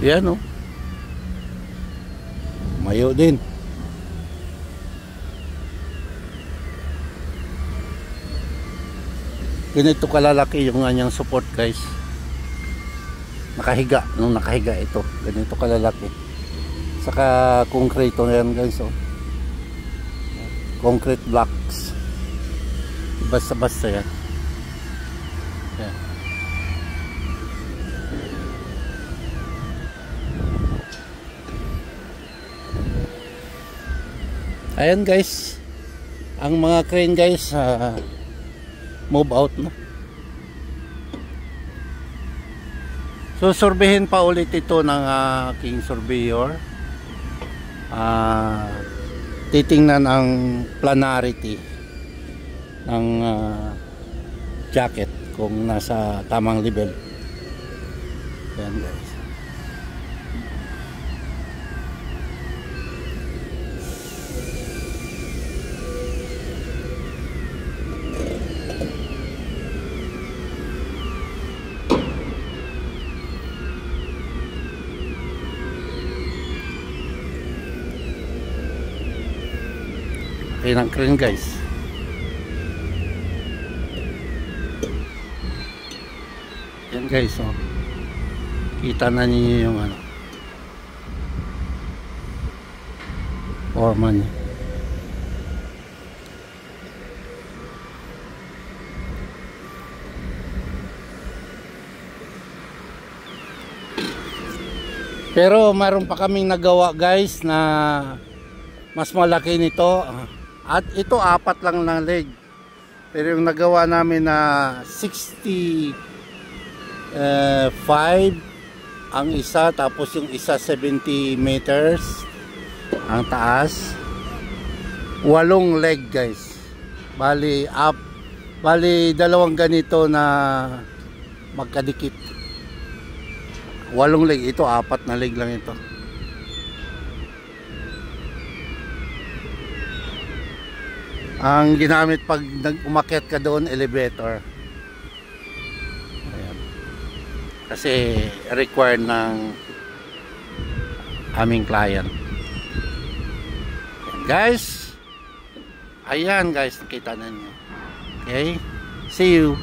Yan o. Mayo din. Ganito kalalaki yung kanyang support guys. Nakahiga. Nung nakahiga ito. Ganito kalalaki. Saka concrete na yan guys. Oh. Concrete blocks. Basta-basta yan. Yan. Ayan guys, ang mga crane guys move out na. Susurbihin pa ulit ito ng aking surveyor. Titingnan ang planarity ng jacket kung nasa tamang level. Ayan guys. Okay ng crane guys. Yan guys, oh. Kita na niyo yung ano, forma niya. Pero mayroon pa kaming nagawa guys na mas malaki nito. At ito 4 lang ng leg. Pero yung nagawa namin na 65 ang isa, tapos yung isa 70 meters ang taas. 8 leg guys. Bali 2 ganito na magkadikit. 8 leg. Ito 4 na leg lang ito. Ang ginamit pag umakyat ka doon, elevator. Ayan. Kasi required ng aming client. Ayan, guys. Ayan guys, nakita na niyo. Okay? See you.